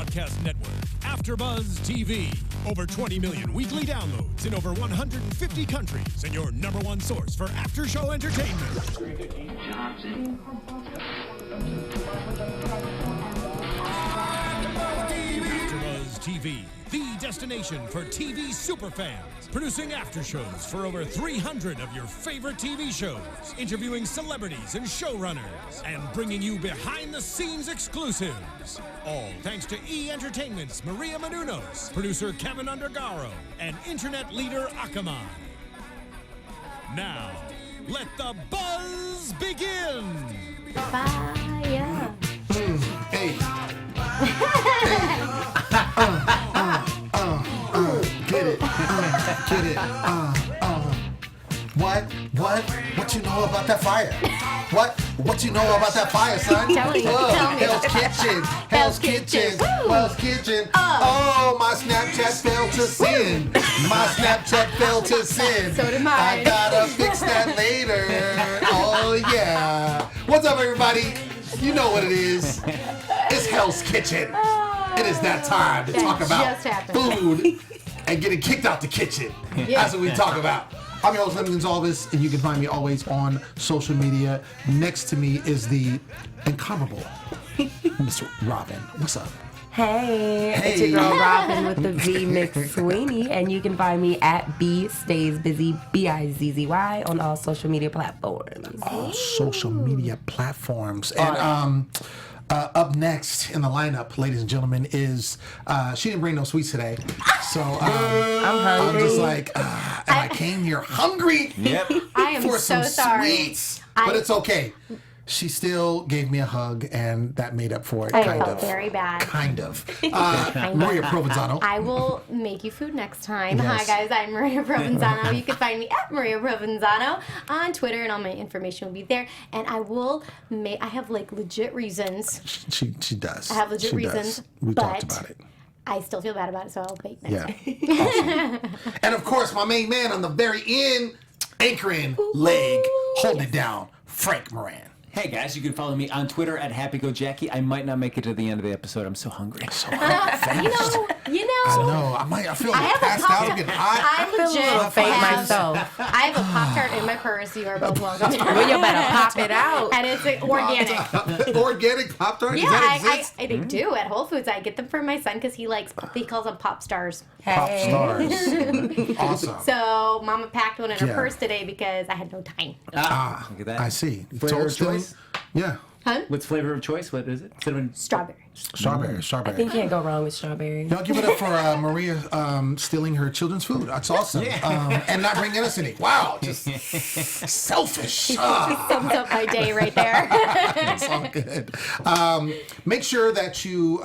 broadcast network, AfterBuzz TV. Over 20 million weekly downloads in over 150 countries, and your number one source for after-show entertainment. AfterBuzz TV, the destination for TV superfans. Producing after-shows for over 300 of your favorite TV shows. Interviewing celebrities and showrunners. And bringing you behind-the-scenes exclusives. All thanks to E! Entertainment's Maria Menounos, producer Kevin Undergaro, and internet leader Akamai. Now, let the buzz begin! Fire! Hey! Get it. Get it. What you know about that fire? What you know about that fire, son? Tell me. Hell's Kitchen. Hell's Kitchen. Oh, my Snapchat fell to sin. So did mine. I gotta fix that later. Oh, yeah. What's up, everybody? You know what it is. It's Hell's Kitchen. It is that time to talk about food and getting kicked out the kitchen. That's what we talk about. I'm your host, Lem Gonsalves, and you can find me always on social media. Next to me is the incomparable Mr. Rhavin. What's up? Hey, it's your girl Rhavin with the V McSweany, and you can find me at B Stays Busy, Bizzy, on all social media platforms. All social media platforms. And up next in the lineup, ladies and gentlemen, is she didn't bring no sweets today, so I'm hungry. I'm just like, and I came here hungry. I am for so some sorry. sweets, but it's okay. She still gave me a hug, and that made up for it, kind of. Very bad. Kind of. Maria Provenzano. I will make you food next time. Yes. Hi, guys. I'm Maria Provenzano. You can find me at Maria Provenzano on Twitter, and all my information will be there. And I will I have, like, legit reasons. She does. I have legit reasons. We but talked about it. I still feel bad about it, so I'll bake next time. Awesome. And, of course, my main man on the very end, anchoring leg, holding it down, Frank Moran. Hey guys, you can follow me on Twitter at HappyGoJackie. I might not make it to the end of the episode. I'm so hungry. So hungry. You know. I know. I feel like have a passed out. Pop-Tart. I'm getting hot. I legit fake have myself. I have a Pop-Tart in my purse. You are both welcome. Well, you better pop it out. And it's like, organic. Organic Pop-Tart? Yeah, Does that exist? they do at Whole Foods. I get them for my son because he calls them Pop Stars. Pop Stars. Awesome. So Mama packed one in her Yeah. purse today because I had no time. Look at that. I see. Flavor of choice? Yeah. Huh? What's flavor of choice? What is it? Cinnamon? Strawberry. Strawberry. I think you can't go wrong with strawberry. Y'all give it up for Maria stealing her children's food. That's awesome. And not bringing us any. Wow. Just selfish. Sums up my day right there. It's all good. Make sure that you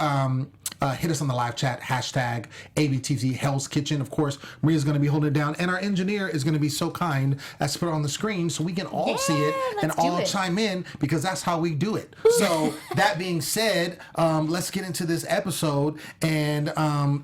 hit us on the live chat, hashtag ABTV Hell's Kitchen. Of course, Maria's going to be holding it down, and our engineer is going to be so kind as to put it on the screen so we can all see it and all chime in, because that's how we do it. So that being said, let's get into this episode. And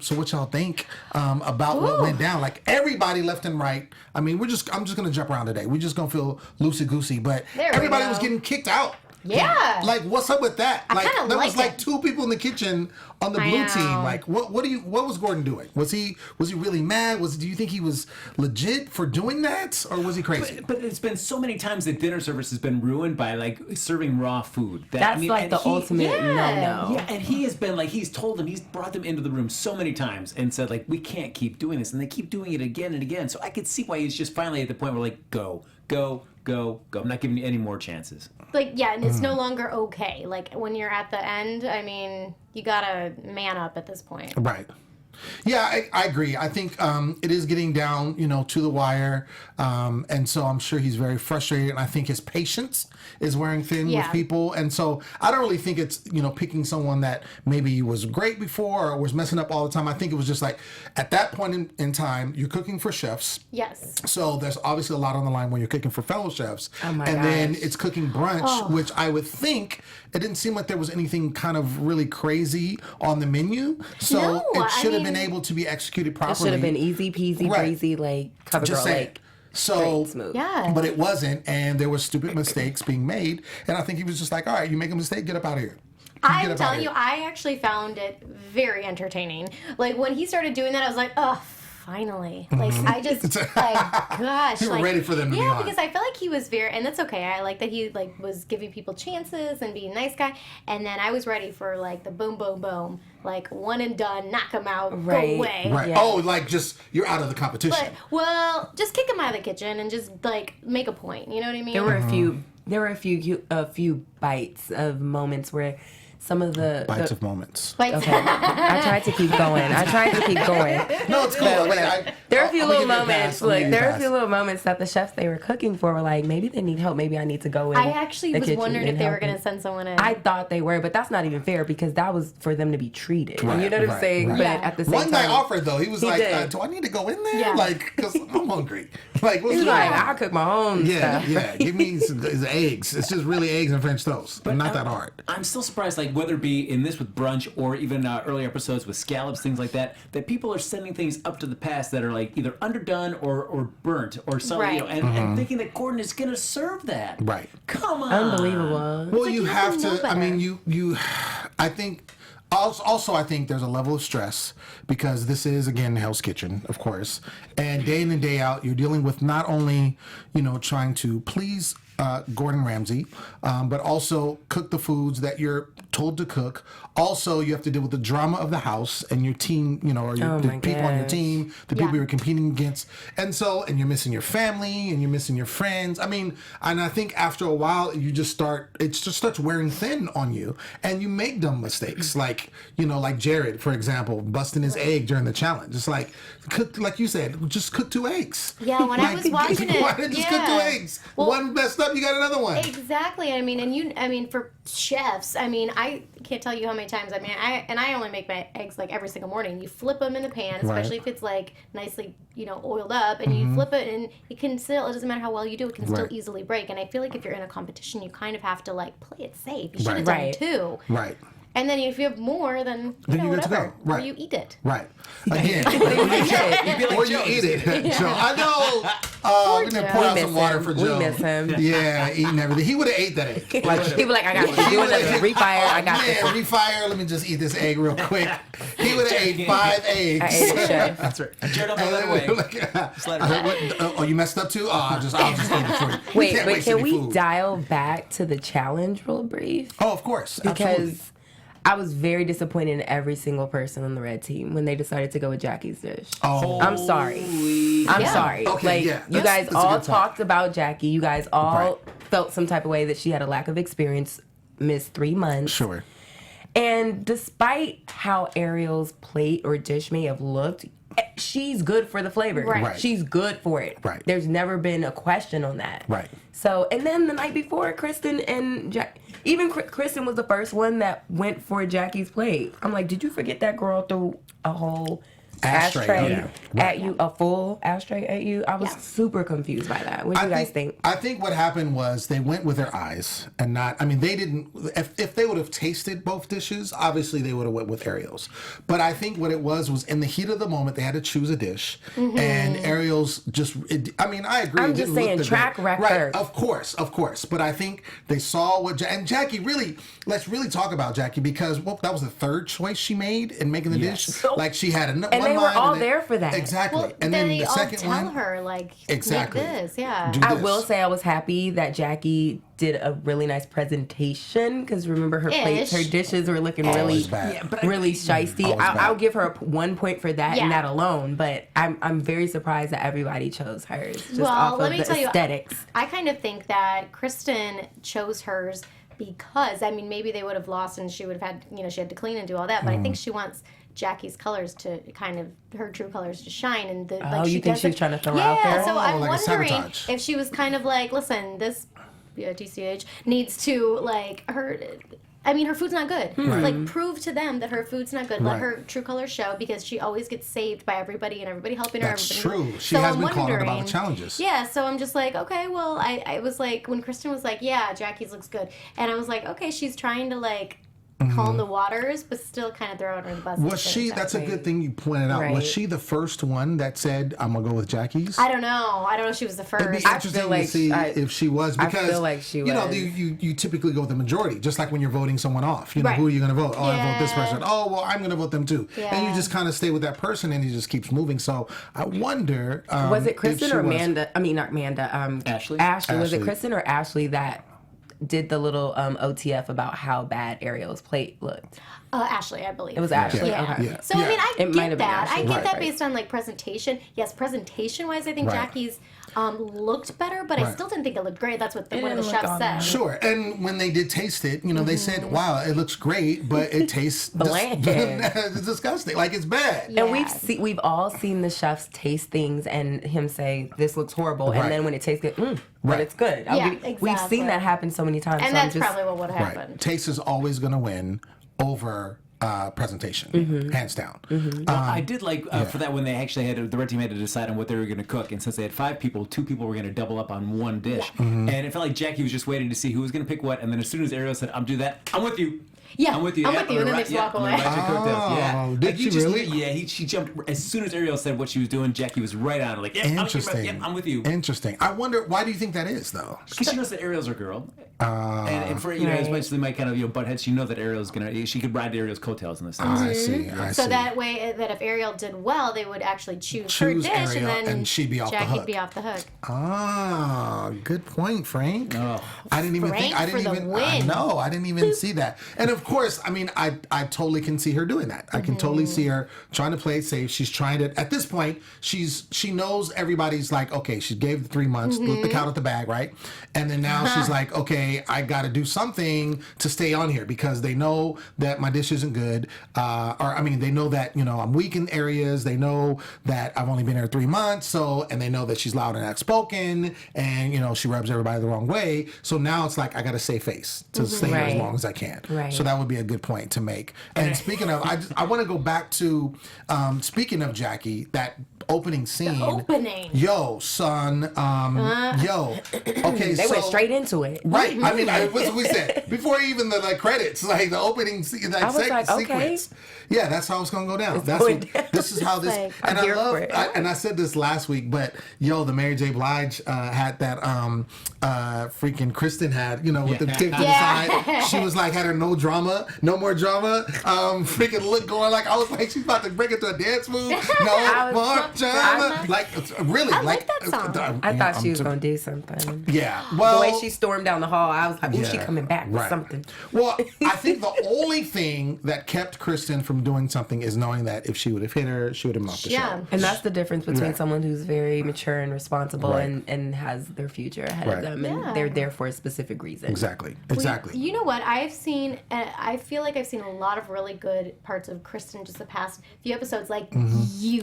so what y'all think about what went down? Like, everybody left and right. I mean, I'm just going to jump around today. We're just going to feel loosey-goosey, but everybody was getting kicked out. Yeah. Like, what's up with that? I kinda there was like like two people in the kitchen on the blue team. Like, what was Gordon doing? Was he really mad? Do you think he was legit for doing that, or was he crazy? But it's been so many times that dinner service has been ruined by like serving raw food. That's like the ultimate no-no. Yeah, and he has been like, he's brought them into the room so many times and said like, we can't keep doing this, and they keep doing it again and again. So I could see why he's just finally at the point where like, go. I'm not giving you any more chances. Like, yeah, and it's no longer okay. Like, when you're at the end, I mean, you gotta man up at this point. Right. Yeah, I agree. I think it is getting down, to the wire. And so I'm sure he's very frustrated. And I think his patience is wearing thin with people. And so I don't really think it's, picking someone that maybe was great before or was messing up all the time. I think it was just like, at that point in time, you're cooking for chefs. Yes. So there's obviously a lot on the line when you're cooking for fellow chefs. Oh my and gosh. then it's cooking brunch, which I would think it didn't seem like there was anything kind of really crazy on the menu. So it should have been able to be executed properly. It should have been easy peasy, breezy, like cover girl, like so smooth. Yeah. But it wasn't, and there were stupid mistakes being made. And I think he was just like, all right, you make a mistake, get up out of here. I'm about telling it. you, I actually found it very entertaining. Like when he started doing that, I was like, oh, finally. Like I just like gosh. You were like, ready for them to be on. because I feel like he was very, and that's okay. I like that he like was giving people chances and being a nice guy. And then I was ready for like the boom, boom, boom, like one and done, knock him out, go away. Right. Yeah. Oh, like just you're out of the competition. But well, just kick him out of the kitchen and just like make a point. You know what I mean? There were a few bites of moments where some of the Bites of moments. Like, Okay. I tried to keep going. No, it's cool. There are a few I'm gonna little give you a moments. pass. I'm gonna Like give you there a are a few pass. little moments that the chefs they were cooking for were like, maybe they need help. Maybe I need to go in. I actually the was kitchen wondering if and they were help going them. to send someone in. I thought they were, but that's not even fair because that was for them to be treated. Right, You know what I'm right, saying? right. But Yeah. at the same One guy time, offered though. He was He like, did. "Do I need to go in there? Yeah. Like, because I'm hungry. Like, what's he was like, wrong?" I'll cook my own Yeah, stuff. yeah. Give me some eggs. It's just really eggs and French toast. Not that hard. I'm still surprised, like whether it be in this with brunch or even earlier episodes with scallops, things like that, that people are sending things up to the past that are like either underdone or burnt or something, you know, Right. and thinking that Gordon is gonna serve that. Right. Come on. Unbelievable. Well, like you you have have to know to. I mean, better. you. I think. Also, I think there's a level of stress because this is again Hell's Kitchen, of course, and day in and day out, you're dealing with not only trying to please Gordon Ramsay, but also cook the foods that you're told to cook. Also, you have to deal with the drama of the house and your team, or Oh the my people on your gosh. team, the Yeah. people you're competing against, and you're missing your family and you're missing your friends. I mean, and I think after a while, it just starts wearing thin on you, and you make dumb mistakes, like Jared, for example, busting his egg during the challenge. It's like cook, like you said, just cook 2 eggs. Yeah, when I was watching it, why didn't you just cook 2 yeah. eggs? Well, One messed up, you got another one. Exactly. I mean, for chefs, I can't tell you how many times. I only make my eggs like every single morning. You flip them in the pan, especially if it's like nicely, oiled up, and you flip it, and it doesn't matter how well you do, it can still Right. easily break. And I feel like if you're in a competition, you kind of have to like play it safe. You should have Right. done 2. Right. And then if you have more, then Then you get to whatever. go. Right. Or you eat it. Right. Again. You'd be like Or you Joe. eat it. So I know. We didn't pour Joe. out We some miss water him. for We Joe. miss him. Yeah, eating everything. He would have ate that egg. He was like, I got you. He Do would've- another refire. I got man, this. refire. Let me just eat this egg real quick. He would have ate 5 eggs. I ate it, chef. That's right. Jared, I'll And go then that way. like, Just let it ride. oh, you messed up too? Oh, I'll just eat it for you. We Wait, can't but waste can any we food. dial back to the challenge real brief? Oh, of course. Absolutely. Because I was very disappointed in every single person on the red team when they decided to go with Jackie's dish. Oh, I'm sorry. I'm Yeah. sorry. Okay, like yeah. you guys That's a all good point. talked about Jackie. You guys all Right. felt some type of way that she had a lack of experience, missed 3 months. sure. And despite how Ariel's plate or dish may have looked, she's good for the flavor. Right. Right. She's good for it. Right. There's never been a question on that. Right. So, and then the night before, Kristen and even Kristen was the first one that went for Jackie's plate. I'm like, did you forget that girl threw a whole Ashtray, ashtray yeah. at you, a full ashtray at you? I was Yeah. super confused by that. What do you guys think? I think what happened was they went with their eyes and not. I mean, they didn't. If they would have tasted both dishes, obviously they would have went with Ariel's. But I think what it was in the heat of the moment they had to choose a dish, and Ariel's just. I mean, I agree. I'm it just didn't look saying the track great- record. Right, of course. But I think they saw what and Jackie really. Let's really talk about Jackie because that was the third choice she made in making the dish. Like she had one they were mind all and there for that. Exactly. Well, and then then they the all second tell one. her like Exactly. make this, yeah. Do I this. will say I was happy that Jackie did a really nice presentation because remember her plates, her Ish. dishes were looking Always really, bad. really shiesty. Always bad. I'll give her 1 point for that and Yeah. that alone. But I'm very surprised that everybody chose hers just Well, off let of me the tell you, aesthetics. I kind of think that Kristen chose hers because maybe they would have lost and she would have had she had to clean and do all that. But I think she wants Jackie's colors to kind of her true colors to shine and the Oh, you think she was trying to throw her out there? So Oh, I'm like a wondering sabotage. if she was kind of like, listen, this TCH needs to like her. Her food's not good. Like, prove to them that her food's not good. Let Right. her true colors show because she always gets saved by everybody and everybody helping her. That's everybody. true. She has been called out about the challenges. Yeah, so I'm just like, okay, well, I was like, when Kristen was like, yeah, Jackie's looks good. And I was like, okay, she's trying to, like, calm the waters, but still kind of throw it under the bus. Was she? That's a good thing you pointed out. Right. Was she the first one that said, "I'm gonna go with Jackie's"? I don't know. I don't know if she was the It'd be first. interesting to see if she was, because feel like she you know, was. you typically go with the majority, just like when you're voting someone off. You know, Right. who are you going to vote? Oh, I vote this Yeah. person. Oh, well, I'm going to vote them too. And you Yeah. just kind of stay with that person, and he just keeps moving. So I wonder, Was it if Kristen she or was. Amanda? I mean, not Amanda. Ashley? Ashley. Was Ashley. it Kristen or Ashley that did the little OTF about how bad Ariel's plate looked? Ashley, I believe. It was Ashley. Yeah. Okay. Yeah. So I mean, I It might get have been that. I Ashley. get Right, that right. based on like presentation. Yes, presentation wise, I think Right. Jackie's looked better, but I Right. still didn't think it looked great. That's what one of the didn't look chefs all said. that. Sure, and when they did taste it, you know, they said, "Wow, it looks great, but it tastes Bland. it's disgusting. Like it's bad." Yeah. And we've all seen the chefs taste things and him say this looks horrible, Right. and then when it tastes good, but Right. it's good. Yeah, We've exactly. seen that happen so many times. And so that's I'm just, probably what would Right. happen. Taste is always going to win over presentation, hands down. I did like for that when they actually had the red team had to decide on what they were going to cook, and since they had 5 people, 2 people were going to double up on one dish, and it felt like Jackie was just waiting to see who was going to pick what, and then as soon as Ariel said, "I'm do that," I'm with you. Yeah, I'm with you. I'm Yeah, with you, and then they just walk on the away. right to cocktails. Yeah. Oh, did Like, you she just really? knew- Yeah, she jumped as soon as Ariel said what she was doing. Jackie was right on. Like, yeah, Interesting. I'm with you. Interesting. I wonder, why do you think that is, though? Because she knows that Ariel's her girl, and for you know, as Right. much as they might kind of butt heads, she knows that Ariel's gonna. She could ride Ariel's coattails in this. I see. I So see. that way, that if Ariel did well, they would actually choose Choose her dish, Ariel, and then and she'd be off the Jackie'd hook. be off the hook. Ah, good point, Frank. Oh. I didn't even think. Frank I didn't for the even. win. I know. I didn't even see that. And of course, I mean, I totally can see her doing that. I can totally see her trying to play it safe. She's trying to. At this point, she knows everybody's like, okay, she gave the 3 months, let the cat out the bag, right? And then now she's like, okay, I got to do something to stay on here because they know that my dish isn't good, or I mean, they know that I'm weak in areas. They know that I've only been here 3 months, and they know that she's loud and outspoken, and she rubs everybody the wrong way. So now it's like I got to save face to stay here as Right. long as I can. Right. So that would be a good point to make. And speaking of, I want to go back to speaking of Jackie, that opening scene. Opening. Yo, son. Yo. Okay, They went straight into it. Right. I mean, what we said before even the credits, like the opening I was like, okay. sequence. Yeah, that's how it's gonna go down. That's going what, down. this is how this. Like, and I'm I here love. for it. And I said this last week, but the Mary J. Blige had that freaking Kristen had with the tip to the Yeah. side. She was like had her no more drama. Freaking look going like I was like she's about to break into a dance move. No was more so- drama. Like really, I like that song. I thought she was going to do something. Yeah. Well, The way she stormed down the hall, I was like, ooh, she yeah, coming back with right. something. Well, I think the only thing that kept Kristen from doing something is knowing that if she would have hit her, she would have been off the Yeah. show. And that's the difference between Right. someone who's very mature and responsible Right. and has their future ahead Right. of them, and Yeah. they're there for a specific reason. Exactly. Well, Exactly. You know what? I feel like I've seen a lot of really good parts of Kristen just the past few episodes. Like you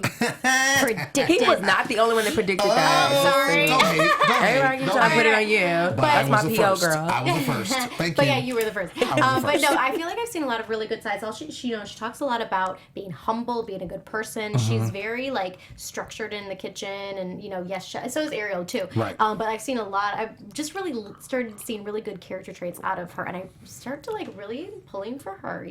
predicted. He was not the only one that predicted that. sorry. Don't hate. Don't Everybody hate. can Don't try to put hate. it on you. But That's I my was the PO first. girl. I was the first. Thank But you. yeah, you were the first. was the But no, first. I feel like I've seen a lot of really good sides. She talks a lot about being humble, being a good person. Mm-hmm. She's very like structured in the kitchen, and yes, so is Ariel too. Right. But I've seen a lot. I've just really started seeing really good character traits out of her, and I start to like really pulling for her.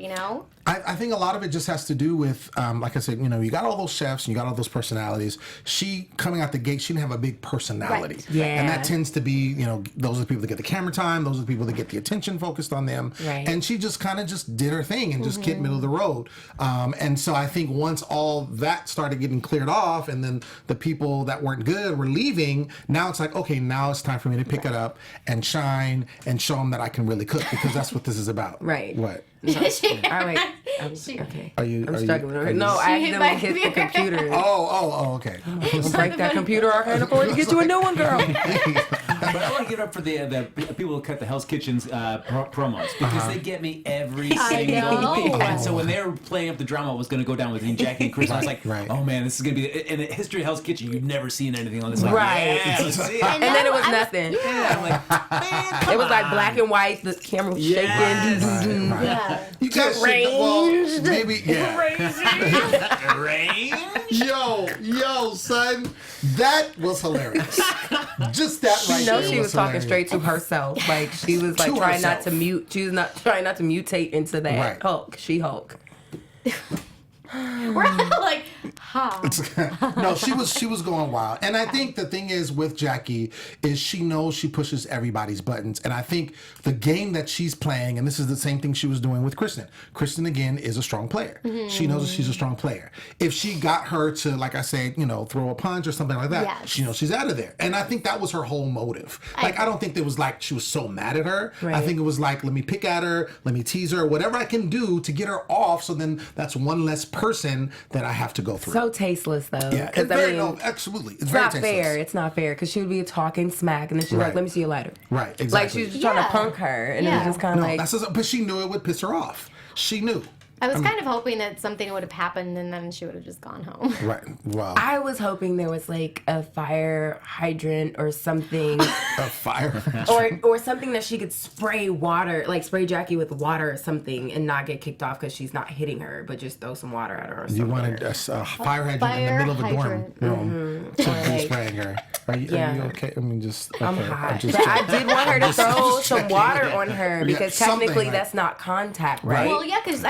I think a lot of it just has to do with, like I said, you got all those chefs, you got all those personalities. She, coming out the gate, she didn't have a big personality. Right. Yeah. And that tends to be, those are the people that get the camera time, those are the people that get the attention focused on them. Right. And she just kind of just did her thing and just kept middle of the road. And so I think once all that started getting cleared off and then the people that weren't good were leaving, now it's like, okay, now it's time for me to pick it up and shine and show them that I can really cook because that's what this is about. Right. What? All right. Okay. Are you? I'm are you- struggling. are you- No, I She hit my accidentally hit the computer. computer. Oh, okay. Break that computer. I can't afford to get you a new one, girl. But I want to give it up for the people who cut the Hell's Kitchen's promos because they get me every single know. week. And so when they were playing up the drama, what was going to go down between Jackie and Chris, I was like, Right. oh man, this is going to be in the history of Hell's Kitchen. You've never seen anything on this. Like, Right. Yeah, let's see it. And then it was nothing. Yeah, I'm like, man, It was like black and white. The camera was shaking. Yes. Right. Yeah. You guys should, well, maybe, yeah. Range? Yo, son, that was hilarious. Just that right You know there she was talking hilarious. straight to herself. herself. Like she was like To trying herself. not to mute. She was not trying not to mutate into that Right. Hulk. She-Hulk. We're all like, ha. No, she was going wild. And I think the thing is with Jackie is she knows she pushes everybody's buttons. And I think the game that she's playing, and this is the same thing she was doing with Kristen. Kristen, again, is a strong player. She knows that she's a strong player. If she got her to, like I said, throw a punch or something like that, Yes. she knows she's out of there. And I think that was her whole motive. Like, I don't think it was like she was so mad at her. I Right. think it was like, let me pick at her, let me tease her, whatever I can do to get her off. So then that's one less person that I have to go through. So tasteless though. Yeah, Because no, absolutely. It's it's very not tasteless. fair. It's not fair because she would be talking smack and then she's Right. like, "Let me see your lighter." Right, Like exactly. she was just trying to Yeah. punk her, and it Yeah. was just kind of like. But she knew it would piss her off. She knew. I was kind of hoping that something would have happened and then she would have just gone home. Right. Well, I was hoping there was like a fire hydrant or something, a fire. or something that she could spray water, like spray Jackie with water or something, and not get kicked off because she's not hitting her, but just throw some water at her. Or something. You wanted a fire hydrant in the fire middle of a dorm hydrant. room to be Like- spraying her. Are you Yeah. okay? I mean, just. Okay. I'm hot. just But I did want her to throw just some checking. water on her because something technically like- that's not contact, right? Well, yeah, because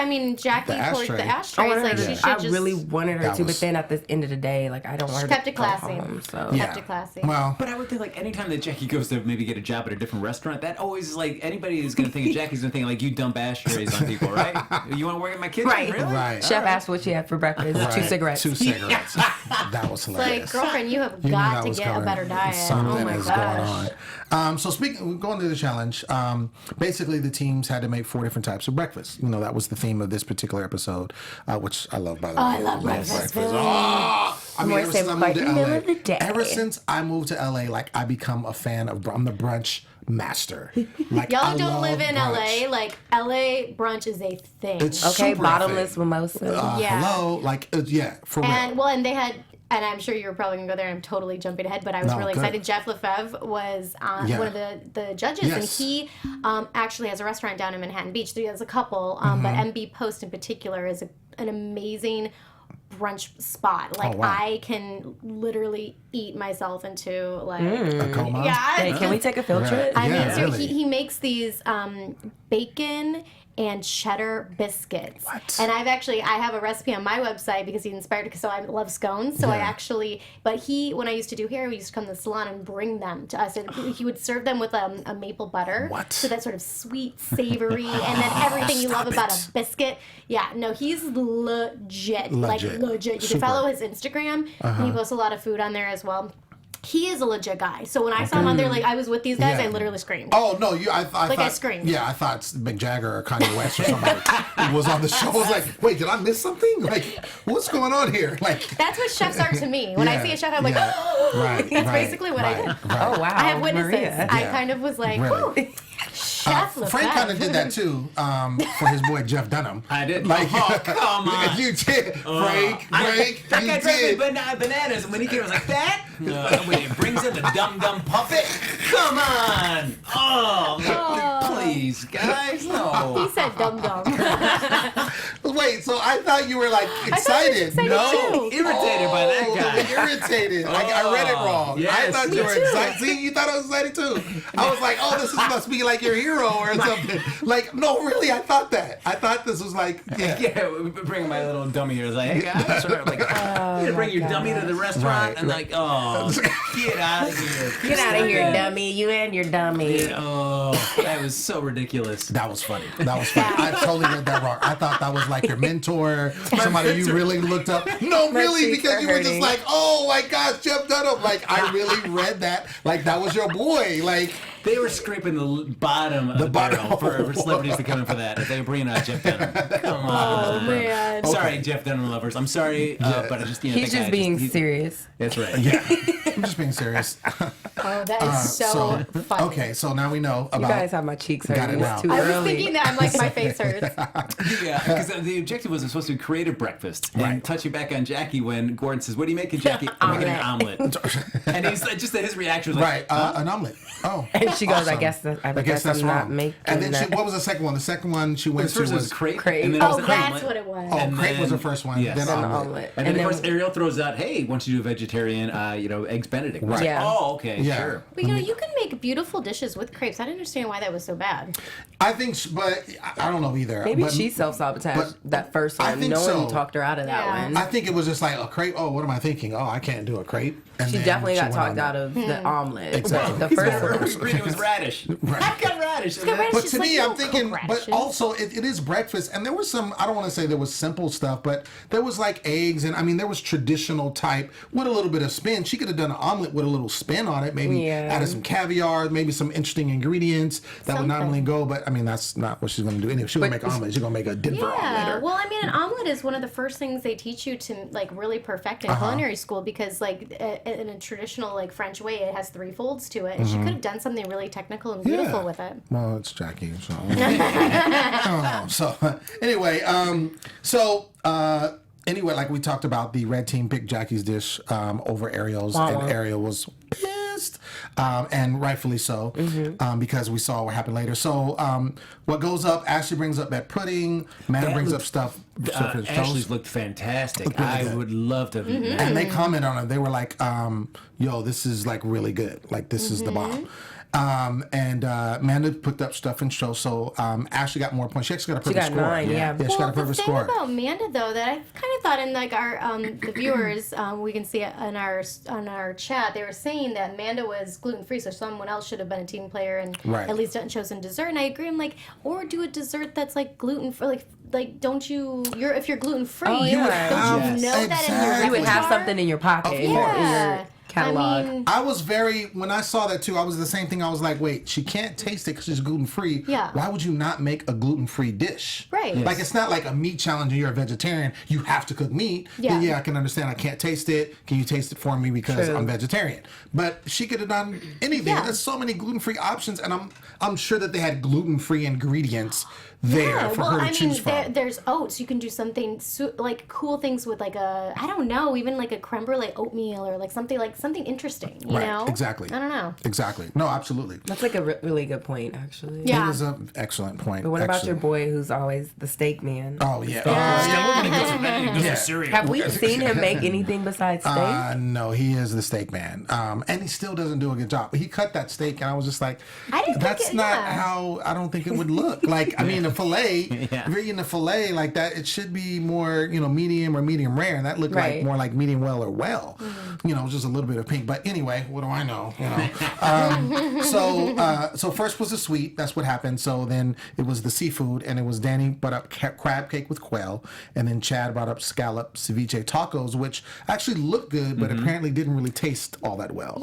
Jackie The poured the ashtray. I ashtrays. wanted Like her she to- should I just really wanted her That to, was- but then at the end of the day, like I don't want her kept to it go classy. home. So Yeah. kept it classy. Well, But I would think like anytime that Jackie goes to maybe get a job at a different restaurant, that always is like anybody is going to think of Jackie's going to think like you dump ashtrays on people, right? You want to work in my kitchen, Right. Really? right. Chef asked what she had for breakfast. Right. 2 cigarettes. 2 cigarettes. That was Like, hilarious. girlfriend, you have You knew got that to was get a coming. better diet. Something Oh my is gosh. going on. So going to the challenge, basically the teams had to make 4 different types of breakfast. That was the theme of this particular episode, which I love, by the way. I love breakfast food. Oh, I mean, More ever since I simple, moved to like, middle LA, of the day. ever since I moved to LA, like I become a fan of. I'm the brunch master. Like Y'all I don't love live in brunch. LA. Like, LA brunch is a thing. It's Okay, super bottomless thing. mimosa. Yeah. Hello, like yeah, for real. and they had, and I'm sure you were probably gonna go there. I'm totally jumping ahead, but I was No, really good. excited. Jeff Lefebvre was Yeah. one of the judges, and Yes. he actually has a restaurant down in Manhattan Beach. So he has a couple, Mm-hmm. but MB Post in particular is an amazing brunch spot. Like, Oh, wow. I can literally eat myself into like A coma? yeah. Hey, can we take a field Right. trip? I Yeah, mean, so really. he makes these bacon and cheddar biscuits. What? And I have a recipe on my website because he inspired it. So I love scones. So I Yeah. actually, but when I used to do hair, we used to come to the salon and bring them to us. And he would serve them with a maple butter. What? So that sort of sweet, savory, and then everything you love Stop about it. a biscuit. Yeah, no, he's legit. Like Legit. legit. You Super. can follow his Instagram. He posts a lot of food on there as well. He is a legit guy. So when I saw him on there, like I was with these guys, Yeah. I literally screamed. Oh no! I Like, thought I screamed. Yeah, I thought Mick Jagger or Kanye West or somebody was on the show. I was like, wait, did I miss something? Like, what's going on here? Like, That's what chefs are to me. When I yeah, see a chef, I'm like, yeah. oh, right, that's right, basically what I did. right. Oh wow! I have witnesses. Maria. I Yeah. kind of was like, Really. whew, Chef Lefebvre. Frank kind of did that too for his boy Jeff Dunham. I did. Like, Oh, come on. you did, Frank. Frank, That you guy drove me did. bananas, and when he came, I was like, that? When he brings in the dumb puppet? Come on! Oh, please, guys, He no. said dum dum. Wait, so I thought you were like thought he was excited. excited No, too. Irritated by that Oh, guy. irritated. I read it wrong. I yes. thought Me you were too. excited. See, you thought I was excited too. I was like, oh, this must be like your hero or something. Like, no, really, I thought that. I thought this was like, yeah. Yeah, bring my little dummy here. It's like, hey guys, sort of like, you gonna bring your dummy to the restaurant? Right. And like, oh, get out of here. Get out of here, dummy! You and your dummy. Oh, that was so ridiculous. That was funny. That was funny. I totally read that wrong. I thought that was like your mentor, somebody you really looked up. No, My really, cheeks because are you were just hurting. like, oh my gosh, Jeff Dunham. Like, I really read that. Like, that was your boy. Like, They were scraping the bottom of the bottom. barrel for celebrities to come in for that. If they were bringing out Jeff Dunham. Come Oh on. man. Sorry, Jeff Dunham lovers. I'm sorry, but I just, He's that guy just being he- serious. That's right. yeah, I'm just being serious. Oh, that is so funny. Okay, so now we know You about. guys have my cheeks Got hurting. it It's now. too I was early. thinking that I'm like my face hurts. Yeah, because the objective was supposed to create a breakfast. And Right. touching back on Jackie when Gordon says, "What are you making, Jackie?" I'm making an omelet. And he's like, just that his reaction was like, Right, an omelet. Oh. And she goes, Awesome. I guess that's I'm not wrong. making And then that. what was the second one? The second one she went The to first was was crepe. Crepe. And then it was Oh, the that's omelet. what it was. Oh, And crepe was the then- first one. yes. Then Then the omelet. omelet. And then, of course, Ariel throws out, hey, once you do a vegetarian, eggs Benedict. Right. Yeah. Oh, okay, Yeah. sure. But you can make beautiful dishes with crepes. I didn't understand why that was so bad. I think, but I don't know either. Maybe but, she self-sabotaged but that first I one. think No so. one talked her out of that Yeah. one. I think it was just like a crepe. Oh, what am I thinking? Oh, I can't do a crepe. And She then definitely got went talked on out that. of the omelet. Exactly. The Her first one. ingredient was radish. I've got radish. got radish. But It's to like me, you I'm don't cook thinking, but radishes. also it is breakfast, and there was some. I don't want to say there was simple stuff, but there was like eggs, and I mean there was traditional type with a little bit of spin. She could have done an omelet with a little spin on it, maybe Yeah. added some caviar, maybe some interesting ingredients that would normally Something. go. But I mean that's not what she's going to do. Anyway, if she's going to make omelet, she's going to make a Denver omelet. Yeah, Or, well, I mean, an omelet is one of the first things they teach you to like really perfect in culinary school because, like, in a traditional like French way, it has three folds to it, and she could have done something really technical and beautiful Yeah. with it. Well, it's Jackie, so. I don't know. So anyway, anyway, like we talked about, the red team picked Jackie's dish over Ariel's, and Ariel was pissed, and rightfully so, because we saw what happened later. So what goes up? Ashley brings up that pudding. Amanda That brings up looked- stuff. for his Ashley's toast. looked fantastic. Looked really I good. would love to have eaten that. And they commented on it. They were like, yo, this is like really good. Like, this is the bomb. And Amanda picked up stuff and show. So Ashley got more points. She actually got a perfect got score. 9, yeah. Yeah, she got a the perfect thing score. about Amanda though that I kind of thought in like our the viewers we can see it on our chat they were saying that Amanda was gluten free so someone else should have been a team player and Right. at least chosen dessert and I agree I'm like or do a dessert that's like gluten free like don't if you're gluten free Oh, yeah. don't you Yes. know that in your Exactly. You would have repertoire? something in your pocket, in Yeah. your catalog. I mean, I was when I saw that too, I was the same thing. I was like, wait, she can't taste it because she's gluten free. Yeah. Why would you not make a gluten free dish? Right. Yes. Like, it's not like a meat challenge and you're a vegetarian. You have to cook meat. Yeah. Then, I can understand. I can't taste it. Can you taste it for me because True. I'm vegetarian? But she could have done anything. Yeah. There's so many gluten free options, and I'm sure that they had gluten free ingredients there for her to choose from. There's oats. You can do something like cool things with like I don't know, even like a creme brulee oatmeal or like something interesting. You Right. know? Exactly. I don't know. Exactly. No, absolutely. That's like a really good point, actually. Yeah. It is an excellent point. But what about your Excellent. boy who's always the steak man? Oh, yeah. Have we seen him make anything besides steak? No, he is the steak man, and he still doesn't do a good job. He cut that steak, and I was just like, I didn't think "That's it- not yeah. how I don't think it would look." Like, I mean, a fillet. Yeah. If you're eating a fillet like that, it should be more, medium or medium rare, and that looked like Right. more like medium well or well. Just a little bit of pink. But anyway, what do I know? So first was the sweet. That's what happened. So then it was the seafood, and it was Danny brought up crab cake with quail, and then Chad brought up scallop ceviche tacos, which actually looked good, but apparently didn't really taste all that well.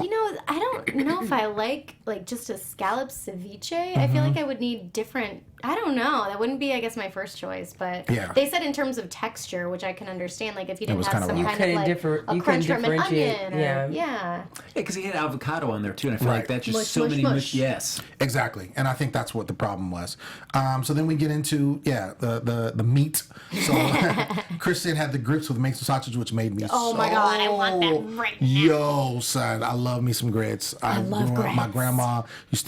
I don't know if I like just a scallop ceviche. I feel like I would need different. I don't know. That wouldn't be, I guess, my first choice. But Yeah. they said in terms of texture, which I can understand. Like if you didn't was have kinda some rough. kind couldn't of like differ- a you crunch couldn't from an differentiate, onion. yeah. Yeah. Because he had avocado on there too, and I feel Right. like that's just Mush, so mush, many. mush. Yes. Exactly, and I think that's what the problem was. So then we get into the meat. So Kristen had the grits with mixed sausage, which made me Oh my God, I want that right now. Yo, son, I love me some grits. I love grew up- My grits. grandma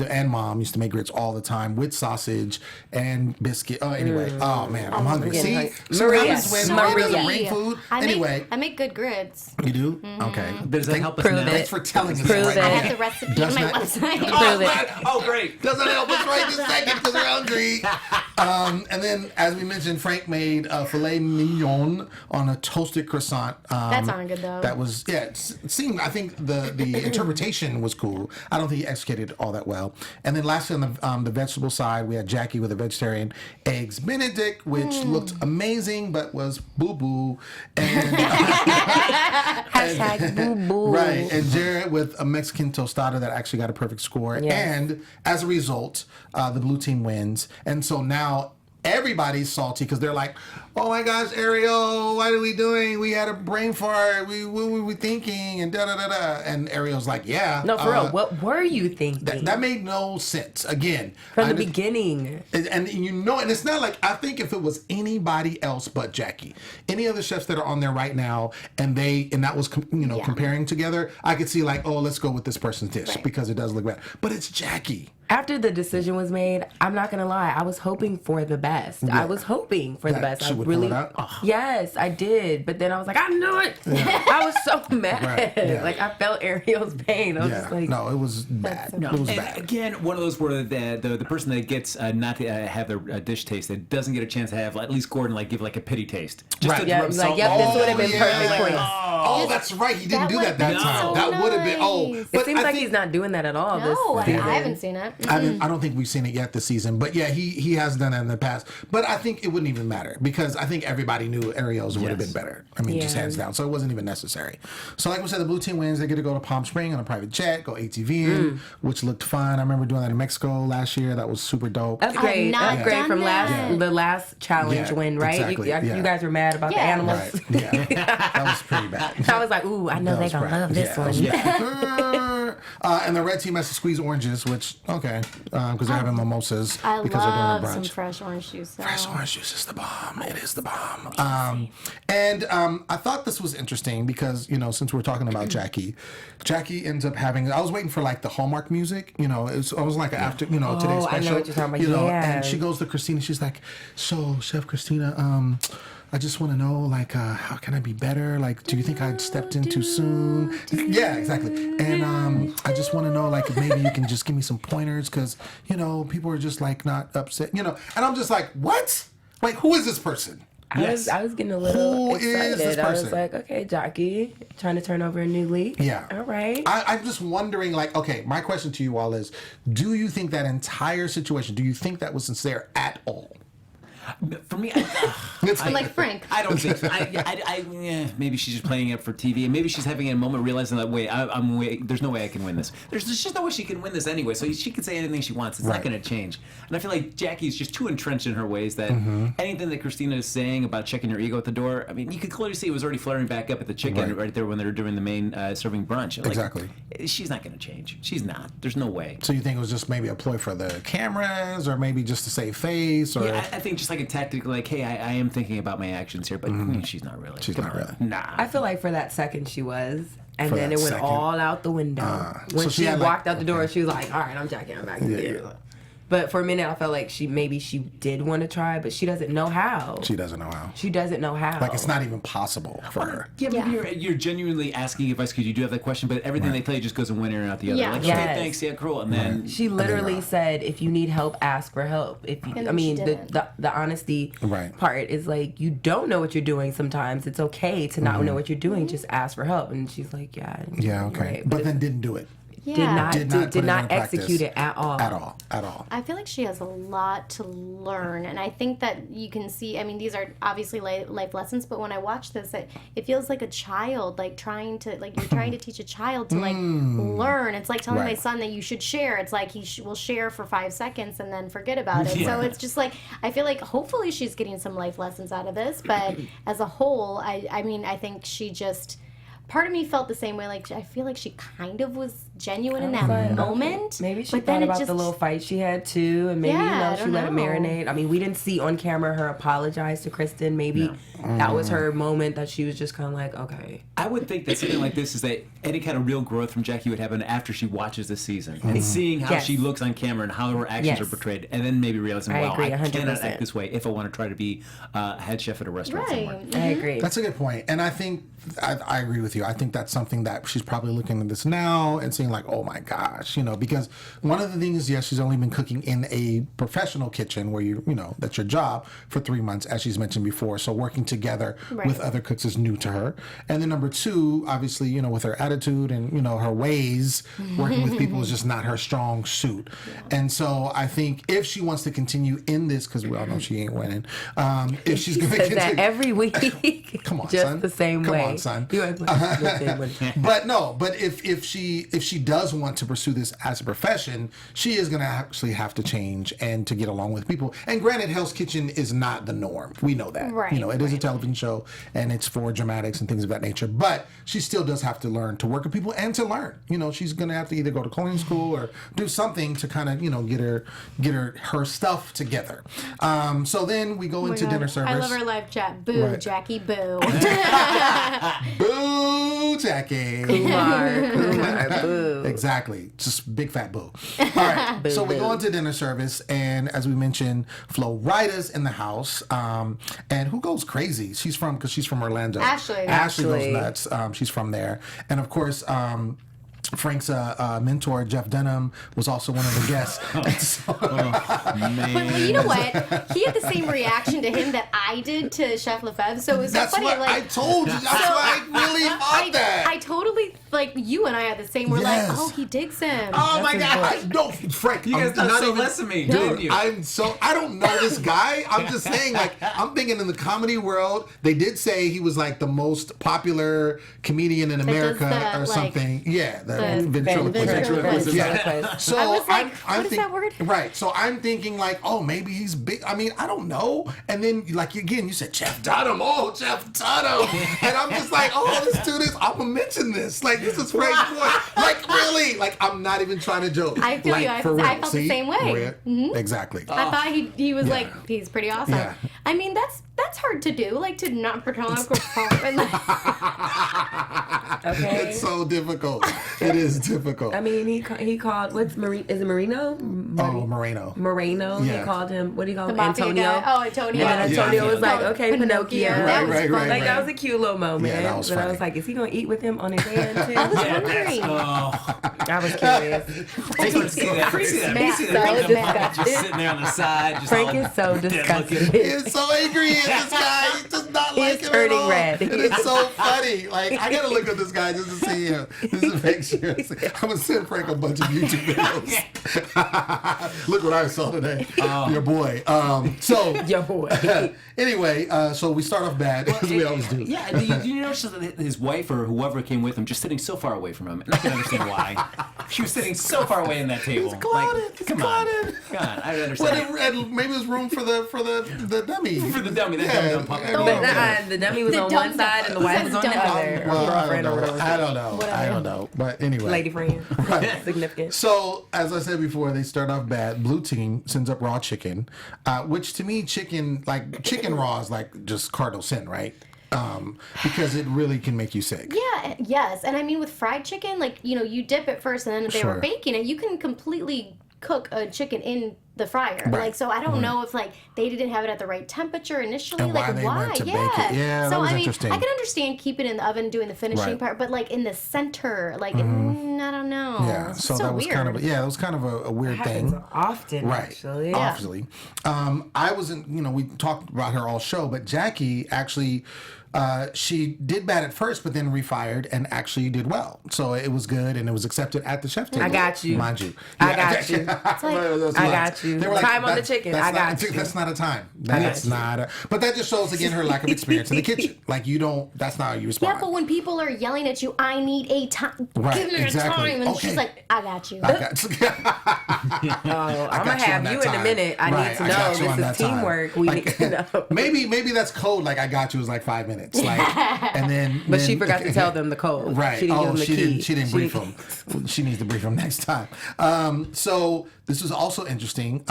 and mom used to make grits all the time with sausage and biscuit. Oh, anyway, oh man, I'm hungry. getting See, hungry. so Maria, happens when Maria. Maria doesn't bring food. Anyway, I make good grits. you do? Okay. Does that help us Prove now? it. Thanks for telling us Prove right it. I now. have the recipe Does on my not- website. Prove it. Oh, great. Doesn't help us right this second because we're hungry. And then, as we mentioned, Frank made a filet mignon on a toasted croissant. That sounded good, though. That was, it seemed, I think the interpretation was cool. I don't think he executed all that well. And then lastly, on the vegetable side, we had Jackie with a vegetarian eggs Benedict, which looked amazing, but was boo-boo. And Hashtag boo boo. right, and Jared with a Mexican tostada that actually got a perfect score. Yes. And as a result, the blue team wins. And so now everybody's salty because they're like, oh my gosh, Ariel, what are we doing? We had a brain fart. What were we thinking? And da-da-da-da. And Ariel's like, yeah. No, for real. What were you thinking? That made no sense. Again. From the beginning. And and it's not like, I think if it was anybody else but Jackie, any other chefs that are on there right now, and that was, comparing together, I could see like, oh, let's go with this person's dish because it does look bad. But it's Jackie. After the decision was made, I'm not gonna lie, I was hoping for the best. Yeah. I was hoping for the best. She would pull it out? Oh. Yes, I did. But then I was like, I knew it. Yeah. I was so mad. Right. Yeah. Like I felt Ariel's pain. I was just like, no, it was bad. No. It was And bad. again, one of those where the person that gets not to have their dish tasted doesn't get a chance to have at least Gordon give a pity taste. Just Right. to Yeah, rub like, salt yep, in this the would have been wound. perfect for you. Oh, that's right. He didn't do that would've time. been That so would have been. Oh, nice. but It seems I like think- he's not doing that at all. No, I this season. haven't seen it. I don't think we've seen it yet this season, but yeah, he has done that in the past. But I think it wouldn't even matter because I think everybody knew Ariel's would have been better. I mean, just Yeah. hands down. So it wasn't even necessary. So like we said, the blue team wins. They get to go to Palm Springs on a private jet, go ATV in, which looked fun. I remember doing that in Mexico last year. That was super dope. That's I've great. not That's great done from that. the last challenge Yeah, win, right? exactly, You guys were mad about the Yeah. animals. Right. Yeah. That was pretty bad. I was like, ooh, I know That they're was gonna crap. love this Yeah, one. that was- and the red team has to squeeze oranges, which okay, because they're having mimosas I because love they're doing some a brunch. fresh orange juice. So. Fresh orange juice is the bomb. It is the bomb. I thought this was interesting because since we're talking about Jackie ends up having. I was waiting for like the Hallmark music. It was like after today's I know special. what you're talking about. Yeah. And she goes to Christina. She's like, so Chef Christina, I just want to know, like, how can I be better? Like, do you think I stepped in too soon? Yeah, exactly. And I just want to know, like, if maybe you can just give me some pointers because, people are just, like, not upset, And I'm just like, what? Like, who is this person? I was getting a little Who is this excited. I was person? like, okay, Jackie, trying to turn over a new leaf. Yeah. All right. I'm just wondering, like, okay, my question to you all is, do you think that entire situation, do you think that was sincere at all? For me, Like Frank. I don't think so. Maybe she's just playing it for TV, and maybe she's having a moment realizing that there's no way I can win this. There's just no way she can win this anyway. So she can say anything she wants. It's not going to change. And I feel like Jackie's just too entrenched in her ways that anything that Christina is saying about checking your ego at the door. I mean, you could clearly see it was already flaring back up at the chicken right there when they were doing the main serving brunch. Like, Exactly. She's not going to change. She's not. There's no way. So you think it was just maybe a ploy for the cameras, or maybe just to save face, or Yeah, I think just like a tactic, like, hey, I am thinking about my actions here, but she's not really. She's not really. Nah. I feel like for that second she was. And For then that it went second. all out the window. When so she she had, like- walked out the door, she was like, all right, I'm Jackie, I'm back. Yeah. But for a minute, I felt like she did want to try, but she doesn't know how. she doesn't know how. She doesn't know how. Like, it's not even possible for her. Yeah, maybe you're genuinely asking advice because you do have that question, but everything they tell you just goes in one ear and out the other. Yeah. Like, okay, Yes. thanks, yeah, cool. And then She literally said, "If you need help, ask for help." If you, And I then she mean, didn't. the honesty Right. part is like, you don't know what you're doing. Sometimes it's okay to not know what you're doing. Just ask for help. And she's like, "Yeah, Yeah, okay. right." But then didn't do it. Yeah. Did not put it into execute practice. it at all. At all. I feel like she has a lot to learn, and I think that you can see. I mean, these are obviously life lessons, but when I watch this, it feels like a child, like you're trying to teach a child to like learn. It's like telling my Right. son that you should share. It's like he will share for 5 seconds and then forget about it. So it's just like I feel like hopefully she's getting some life lessons out of this, but as a whole, I mean, I think she just. Part of me felt the same way. Like I feel like she kind of was genuine in that But, moment. Maybe she but then thought it about just, the little fight she had too, and maybe Yeah, I she don't let it know. marinate. I mean, we didn't see on camera her apologize to Kristen. Maybe that was her moment that she was just kind of like, okay. I would think that something like this is that any kind of real growth from Jackie would happen after she watches the season and seeing how Yes. she looks on camera and how her actions Yes. are portrayed, and then maybe realizing, I wow, agree, I cannot 100%. act this way if I want to try to be head chef at a restaurant somewhere. right. I agree. That's a good point. And I think I agree with you. I think that's something that she's probably looking at this now and seeing like, oh my gosh, because one of the things, yes, she's only been cooking in a professional kitchen where that's your job for 3 months, as she's mentioned before. So working together with other cooks is new to her. And then number two, obviously, with her attitude and, her ways, working with people is just not her strong suit. Yeah. And so I think if she wants to continue in this, because we all know she ain't winning, if she's going to says continue. that every week. Come on, just son. the same Come way. on, son. You act like the same way. But if she does want to pursue this as a profession, she is going to actually have to change and to get along with people. And granted, Hell's Kitchen is not the norm. We know that. Right, It is a television show and it's for dramatics and things of that nature. But she still does have to learn to work with people and to learn. She's going to have to either go to culinary school or do something to kind of, get her stuff together. So then we go into dinner service. I love our live chat. Boo, Jackie, boo. Boo, Jackie. Kumar, boo. Exactly. Just big fat boo. All right. So we go into dinner service, and as we mentioned, Flo Rida's in the house. And who goes crazy? She's from Orlando. Ashley goes nuts. She's from there. And of course, Frank's mentor, Jeff Dunham, was also one of the guests. Man. But you know what? He had the same reaction to him that I did to Chef Lefebvre. So it was so funny. What I told you. That's why I really thought that. I totally, you and I had the same. We're like, oh, he digs him. Oh my God. No, Frank. You guys thought so less of me. Dude, I don't know this guy. I'm just saying, I'm thinking in the comedy world, they did say he was the most popular comedian in America or something. Yeah. Ventriloquist. Yeah. So I was like, I'm what is that word? Right. So I'm thinking maybe he's big. I mean, I don't know. And then again, you said Jeff Dunham. Oh, Jeff Dunham. And I'm just let's do this. I'm gonna mention this. This is Frank's boy. Really. I'm not even trying to joke. I feel you. I felt the same way. Mm-hmm. Exactly. I thought he was he's pretty awesome. Yeah. I mean, that's hard to do. To not pretend Okay. It's so difficult. It is difficult. I mean, he called, is it Marino? Moreno. Moreno. Yeah. He called him, what do you call him? Antonio. Antonio. Oh, Antonio. And then Antonio was like, okay, Pinocchio. That was fun. That was a cute little moment. Yeah, that was funny. I was like, is he going to eat with him on his hand too? I was wondering. I was curious. Frank is just sitting there on the side. Frank is so disgusted. He's so angry at this guy. He's just not like him at all. Red. And it's so funny. I gotta look at this guy just to see him. Just to make sure. I'm gonna send Frank a bunch of YouTube videos. Look what I saw today. Your boy. Your boy. Anyway, so we start off bad, as we always do. Yeah, you notice that his wife or whoever came with him just sitting so far away from him, and I can understand why. She was sitting so far away in that table. He's clouded. Come on, I don't understand. Well, maybe there's room for the dummy. For the dummy, that dummy The dummy was on one side and the wife was on the other. I don't know. But anyway. Lady friend. Right. Significant. So, as I said before, they start off bad. Blue team sends up raw chicken, which to me, chicken raw is just cardinal sin, right? Because it really can make you sick. Yeah, yes. And I mean, with fried chicken, you dip it first and then they were baking it. You can completely cook a chicken in the fryer. Right. So I don't know if they didn't have it at the right temperature initially. And why they went to bake it. Yeah, so that was I mean, interesting. I can understand keeping it in the oven doing the finishing part, but in the center, I don't know. Yeah, so that was weird. that was kind of a weird thing. Often, right? Actually, Obviously, I wasn't. We talked about her all show, but Jackie actually. She did bad at first, but then refired and actually did well. So it was good and it was accepted at the chef table. I got you. Mind you. I got you. I got you. Time on the chicken. I got you. That's not a time. That's not a... But that just shows, again, her lack of experience in the kitchen. That's not how you respond. Yeah, but when people are yelling at you, I need a time. Right, give me a time. And she's like, I got you. I got you. I'm going to have you in a minute. I need to know. This is teamwork. We need to know. Maybe that's code. I got you is 5 minutes. And then... But she forgot to tell them the code. Right. She didn't give them the key. She didn't brief them. She needs to brief them next time. So this is also interesting.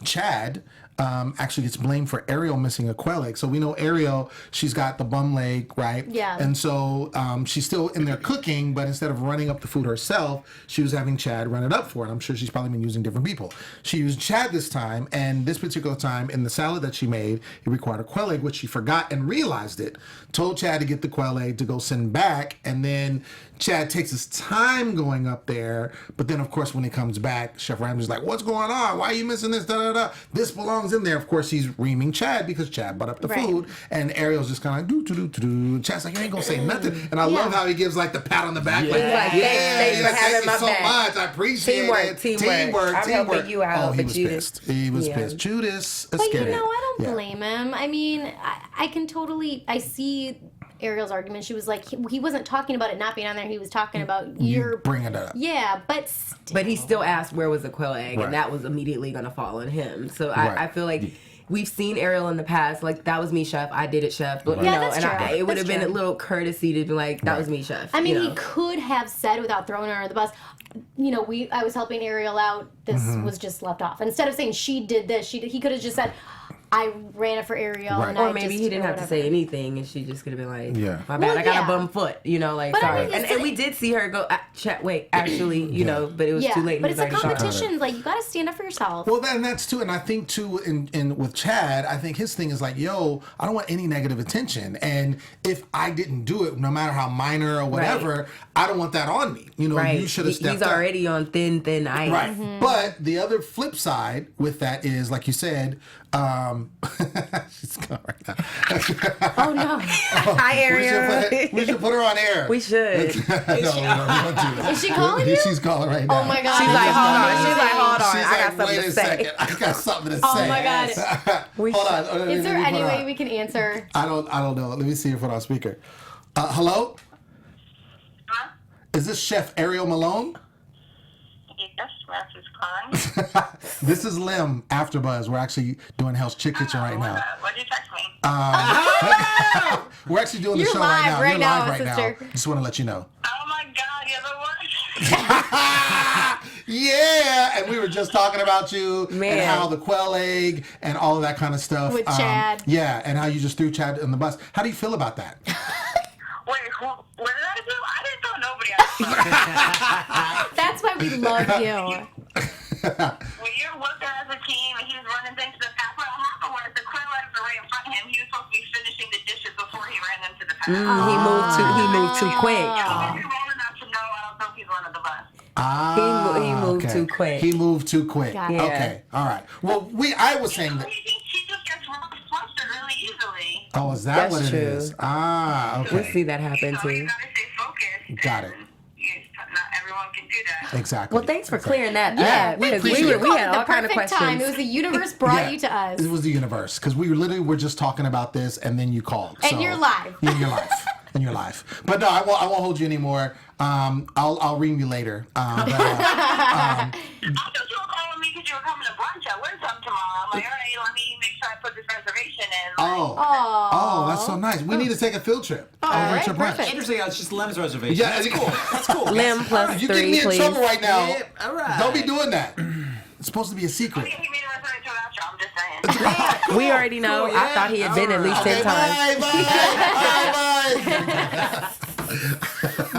Chad actually gets blamed for Ariel missing a quail egg. So we know Ariel, she's got the bum leg, right? Yeah. And so she's still in there cooking, but instead of running up the food herself, she was having Chad run it up for her. I'm sure she's probably been using different people. She used Chad this time, and this particular time in the salad that she made, it required a quail egg, which she forgot and realized it. Told Chad to get the quail egg to go send back, and then Chad takes his time going up there, but then of course when he comes back, Chef Ramsay's like, "What's going on? Why are you missing this? Da da da. This belongs in there." Of course he's reaming Chad because Chad brought up the food, and Ariel's just kind of do do do do. Chad's like, "You ain't gonna say nothing," and I love how he gives the pat on the back, thank you so much. I appreciate it. Teamwork. I'm helping you out. Oh, he was pissed. He was pissed. Judas But Iscariot. I don't blame him. I mean, I can totally. I see Ariel's argument. She was like, he wasn't talking about it not being on there. He was talking about your bringing it up. Yeah, but he still asked where was the quail egg, Right. and that was immediately going to fall on him. So I feel like we've seen Ariel in the past, like, that was me, chef. I did it, chef. But, you know, that's and true. it would have been true. a little courtesy to be like, that was me, chef. I mean, you know? he could have said without throwing her under the bus, you know, I was helping Ariel out. This was just left off. Instead of saying she did this, he could have just said, I ran it for Ariel. Right. And Or I maybe just, he didn't or have to whatever. say anything, and she just could have been like, Yeah. my bad, Well, I got yeah. a bum foot, you know, like, But I sorry. mean, And we did see her go, actually, you know, but it was too late. But He it's was a already shot. competition. Like, you got to stand up for yourself. Well, and that's too, and I think too, in with Chad, I think his thing is like, yo, I don't want any negative attention, and if I didn't do it, no matter how minor or whatever, I don't want that on me. You know, Right. you should have stepped He's up. already on thin ice. Right. But the other flip side with that is, like you said, she's gone right now. Oh, no. Hi, Ariel. We should put her on air. We should. No, we don't do that. Is she calling you? She's calling right now. Oh, my God. She's like, hold on. She's like, hold on. She's I got like, something wait to a say. second. I got something to say. Oh, my God. Hold on. Is there Let me any put her way on. we can answer? I don't know. Let me see if we're on speaker. Hello? Huh? Is this Chef Ariel Malone? Yes, Max is calling. This is Lem, AfterBuzz. We're actually doing Hell's Chick Kitchen right now. What'd you text me? We're actually doing the You're show live right now. right You're now, live right sister. now. Just want to let you know. Oh my God, you're the worst. Yeah, and we were just talking about you and Man. how the quail egg and all of that kind of stuff. With Chad. Yeah, and how you just threw Chad on the bus. How do you feel about that? Wait, what did I do? I didn't throw nobody out. That's why we love you. When you're working as a team and he's running things to the pass, what happened was the quail eggs were right in front of him. He was supposed to be finishing the dishes before he ran into the pass. He moved too quick. He's old enough to know I don't think he's under the bus. He moved too quick. He moved too quick. Got it. Yeah. Okay, all right. Well, I was saying that. She just gets flustered really easily. Oh, is that That's what it true. is? Ah, We okay. see that happen So you too. gotta stay focused. Got it. and not everyone can do that. Exactly. Well, thanks for clearing that Yeah, up. Because appreciate we it. You had called all it the kind of perfect questions. time. It was the universe brought you to us. It was the universe because we literally were just talking about this, and then you called. And So- you're live. Yeah, you're live. And you're live. But no, I won't hold you anymore. I'll ring you later. I thought you were calling me because you were coming to brunch at Wisdom tomorrow. I'm like, all right, let me make sure I put this reservation in. Oh, that's so nice. We need to take a field trip. All At right, your brunch. perfect. Interesting. It's just Lem's reservation. Yeah, That's cool. That's cool. Lem plus You get 3, me in please. trouble right now. Yeah, all right. Don't be doing that. It's supposed to be a secret. Okay, he made a reservation after. I'm just saying. We already know. Cool, I yeah. thought he had been at least 10 Okay, times. bye.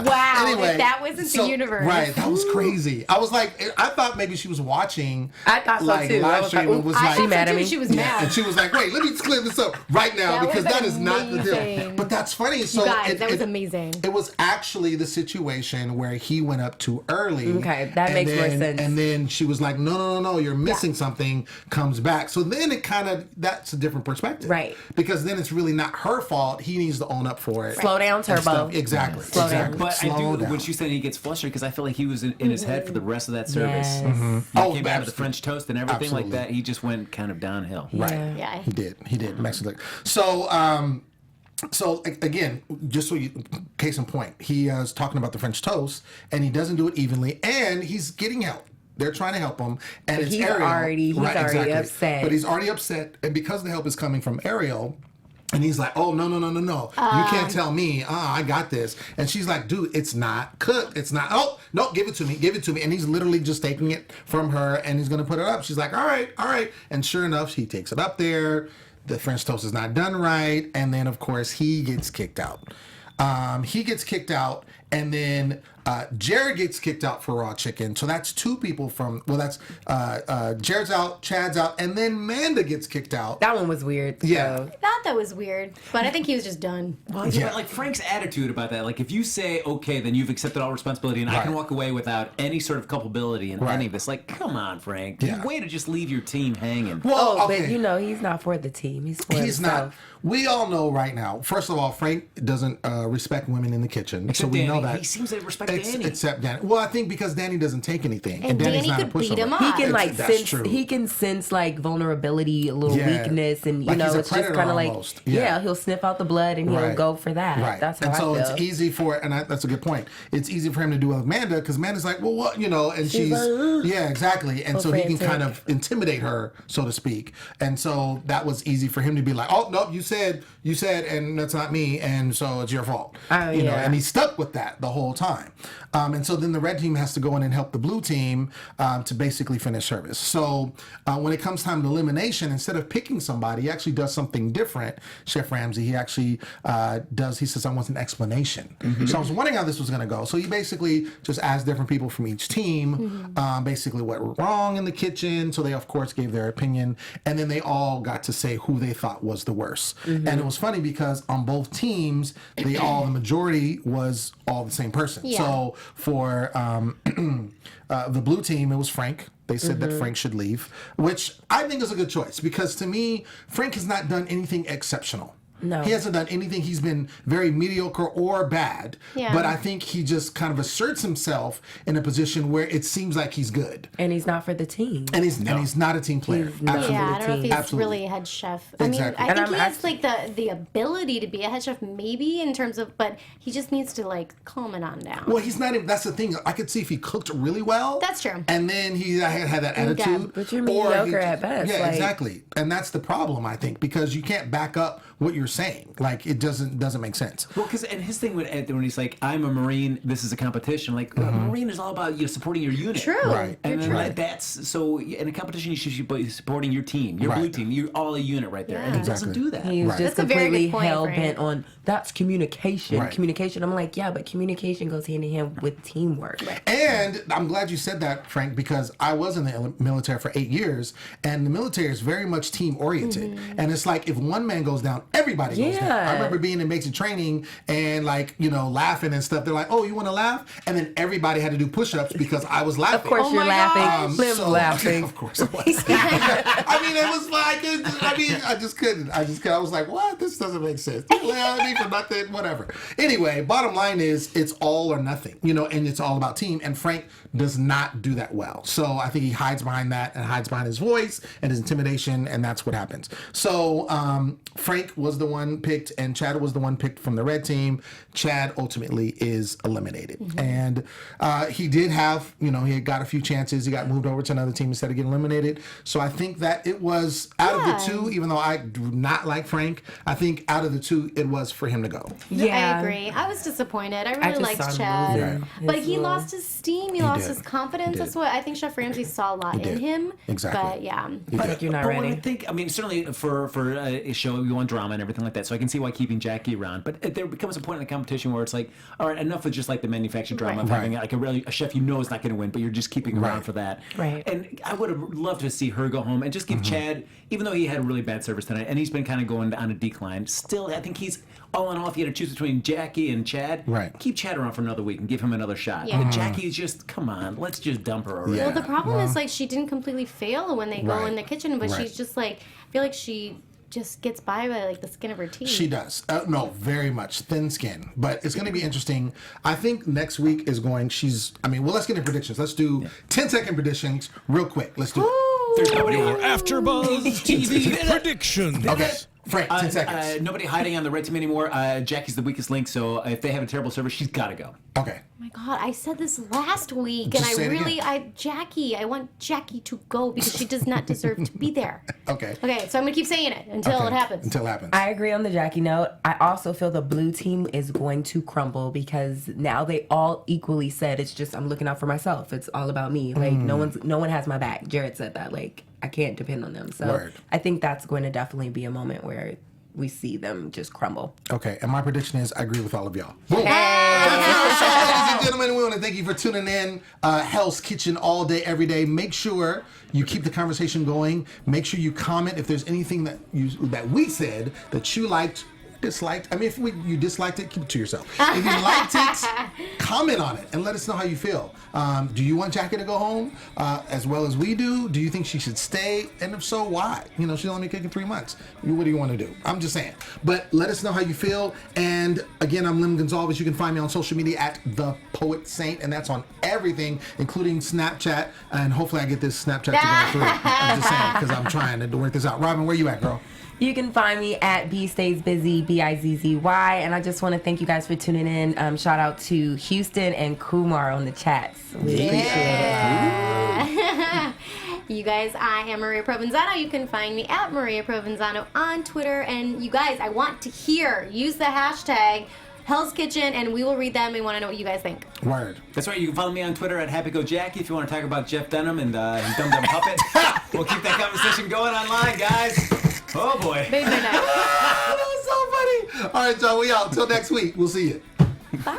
Wow, Anyway, if that wasn't so- the universe. Right, that was crazy. I was like, I thought maybe she was watching. I thought so, like, too. I Live was stream like, and was I like, thought so mad at too. me? She was yeah, mad. and she was like, wait, let me clear this up right now That because was that is not the deal. amazing. But that's funny. So You guys, that was amazing. It was actually the situation where he went up too early. Okay, that and makes more then- sense. And then she was like, no, you're missing something, comes back. So then it kind of, that's a different perspective. Right. Because then it's really not her fault. He needs to own up for it. Slow down, and Turbo. stuff. Exactly. Slow down. exactly. But Slow I do, down. when she said he gets flustered, because I feel like he was in his head for the rest of that service. Yes. He Oh, came out of the absolutely. French toast and everything Absolutely. like that. He just went kind of downhill. Right. Yeah. He did. Mexico. So, again, just so you, case in point, he is talking about the French toast, and he doesn't do it evenly, and he's getting help. They're trying to help him, and But it's he's Ariel. already upset. But he's already upset, and because the help is coming from Ariel. And he's like, oh, no. You can't tell me. I got this. And she's like, dude, it's not cooked. It's not. Oh, no, give it to me. And he's literally just taking it from her and he's going to put it up. She's like, all right. And sure enough, he takes it up there. The French toast is not done right. And then, of course, he gets kicked out. And then Jared gets kicked out for raw chicken. So that's two people from, that's Jared's out, Chad's out, and then Manda gets kicked out. That one was weird. Yeah. So. I thought that was weird, but I think he was just done. Well, yeah, but like Frank's attitude about that, like if you say, okay, then you've accepted all responsibility and I can Right. walk away without any sort of culpability in Right. any of this, like, come on, Frank. Yeah. Way to just leave your team hanging. Well, Oh, okay. but you know, he's not for the team. He's for He's not. himself. We all know right now. First of all, Frank doesn't respect women in the kitchen, Except so we Danny. know all that. He seems to respect Danny. Except Danny. Well, I think because Danny doesn't take anything, And Danny's Danny not could a pushover. beat him up. He can like That's sense. true. He can sense like vulnerability, a little Yeah. weakness, and you Like know he's a it's just predator kind of like almost. Yeah. he'll sniff out the blood and he'll Right. go for that. Right. That's how and I so feel. it's easy for, that's a good point. It's easy for him to do with Amanda because Amanda's like, well, what, and she's like, yeah, exactly. And so he can frantic. kind of intimidate her, so to speak. And so that was easy for him to be like, oh, no, you said, and that's not me. And so it's your fault. Yeah. And he stuck with that the whole time. And so then the red team has to go in and help the blue team to basically finish service. So when it comes time to elimination, instead of picking somebody, he actually does something different. Chef Ramsay, he actually he says, I want an explanation. So I was wondering how this was going to go. So he basically just asked different people from each team basically what went wrong in the kitchen. So they, of course, gave their opinion. And then they all got to say who they thought was the worst. And it was funny because on both teams, the majority was all the same person. Yeah. So for the blue team, it was Frank. They said that Frank should leave, which I think is a good choice because to me, Frank has not done anything exceptional. No. He hasn't done anything. He's been very mediocre or bad. Yeah. But I think he just kind of asserts himself in a position where it seems like he's good. And he's not for the team. And he's not a team player. He's not. Absolutely. Yeah, I don't know if he's Absolutely. really a head chef. Exactly. I And think I'm he has like the ability to be a head chef, maybe in terms of, but he just needs to like calm it on down. Well, he's not even, that's the thing. I could see if he cooked really well. That's true. And then he had that attitude. But you're or mediocre at best, Yeah, like- exactly. And that's the problem, I think, because you can't back up what you're saying. Like, it doesn't make sense. Well, and his thing when he's like, I'm a Marine, this is a competition. Like, a Marine is all about supporting your unit. True. Right. And You're then true. that's so in a competition you should be supporting your team, your blue Right. team. You're all a unit right there, and he doesn't Exactly. do that. He was Right. just That's a very completely good point, hell Frank. bent on that's communication. Right. Communication. I'm like, yeah, but communication goes hand in hand with teamwork. And I'm glad you said that, Frank, because I was in the military for 8 years, and the military is very much team oriented. And it's like if one man goes down, everybody goes down. Yeah. I remember being in basic training and laughing and stuff. They're like, "Oh, you want to laugh?" And then everybody had to do push-ups because I was laughing. Of course, Oh you're my laughing. gosh. Lem's laughing. Of course, I was. I mean, it was like, I just couldn't. I was like, what? This doesn't make sense. Me for nothing, whatever. Anyway, bottom line is it's all or nothing, and it's all about team. And Frank does not do that well. So I think he hides behind that and hides behind his voice and his intimidation, and that's what happens. So Frank was the one picked, and Chad was the one picked from the red team. Chad ultimately is eliminated. And he did have, he had got a few chances. He got moved over to another team instead of getting eliminated. So I think that it was, out of the two, even though I do not like Frank, I think out of the two, it was for him to go. Yeah. I agree. I was disappointed. I I really just liked saw him Chad. losing But his he little- lost his steam. He lost did. his confidence. He That's did. what I think Chef Ramsay saw a lot in did. him. Exactly. But yeah. I think you're not But when I ready. think, certainly for a show, we want drama and everything like that. So I can see why keeping Jackie around. But there becomes a point in the competition where it's like, all right, enough with just like the manufactured drama of Right. having like a chef you know is not going to win, but you're just keeping around Right. for that. Right. And I would have loved to see her go home and just give Chad, even though he had really bad service tonight and he's been kind of going on a decline, still I think he's all in all, if you had to choose between Jackie and Chad, Right. keep Chad around for another week and give him another shot. Yeah. But Jackie's just, come on, let's just dump her already. Yeah. Well, the problem is like she didn't completely fail when they go Right. in the kitchen, but Right. she's just like, I feel like she just gets by like the skin of her teeth. She does. No, very much thin skin. But it's going to be interesting. I think next week is going. Let's get into predictions. Let's do 10-second predictions real quick. Let's do it. There's nobody Your AfterBuzz TV predictions. Okay, Frank, 10 seconds. Nobody hiding on the red team anymore. Jackie's the weakest link, so if they have a terrible service, she's got to go. Okay. Oh my God, I said this last week, Just and say I it really, again. I want Jackie to go because she does not deserve to be there. Okay. Okay, so I'm gonna keep saying it until Okay. it happens. Until it happens. I agree on the Jackie note. I also feel the blue team is going to crumble because now they all equally said it's just I'm looking out for myself. It's all about me. Like no one has my back. Jared said that. Like I can't depend on them. So Word. I think that's going to definitely be a moment where we see them just crumble. Okay, and my prediction is I agree with all of y'all. Boom. Ladies and gentlemen, we want to thank you for tuning in. Hell's Kitchen all day, every day. Make sure you keep the conversation going. Make sure you comment if there's anything that we said that you liked disliked, I mean, if you disliked it, keep it to yourself. If you liked it, comment on it and let us know how you feel. Do you want Jackie to go home as well as we do? Do you think she should stay? And if so, why? You know, she's only been kicking 3 months. What do you want to do? I'm just saying. But let us know how you feel. And again, I'm Lem Gonsalves. You can find me on social media at The Poet Saint, and that's on everything, including Snapchat. And hopefully I get this Snapchat to go through. I'm just saying, because I'm trying to work this out. Rhavin, where you at, girl? You can find me at B Stays Busy, Bizzy. And I just want to thank you guys for tuning in. Shout out to Houston and Kumar on the chats. We appreciate it. You guys, I am Maria Provenzano. You can find me at Maria Provenzano on Twitter. And you guys, I want to use the hashtag Hell's Kitchen, and we will read them. We want to know what you guys think. Word. That's right. You can follow me on Twitter at HappyGoJackie if you want to talk about Jeff Dunham and his Dum Dum Puppet. We'll keep that conversation going online, guys. Oh, boy. Maybe not. That was so funny. All right, y'all. We out. Till next week. We'll see you. Bye.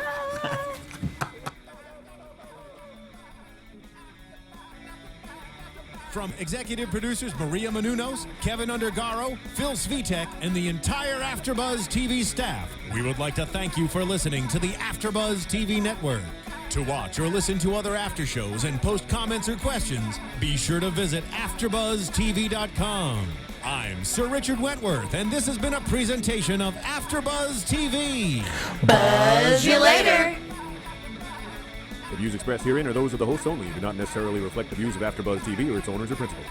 From executive producers Maria Menounos, Kevin Undergaro, Phil Svitek, and the entire AfterBuzz TV staff, we would like to thank you for listening to the AfterBuzz TV Network. To watch or listen to other after shows and post comments or questions, be sure to visit AfterBuzzTV.com. I'm Sir Richard Wentworth, and this has been a presentation of AfterBuzz TV. Buzz you later. The views expressed herein are those of the hosts only and do not necessarily reflect the views of AfterBuzz TV or its owners or principals.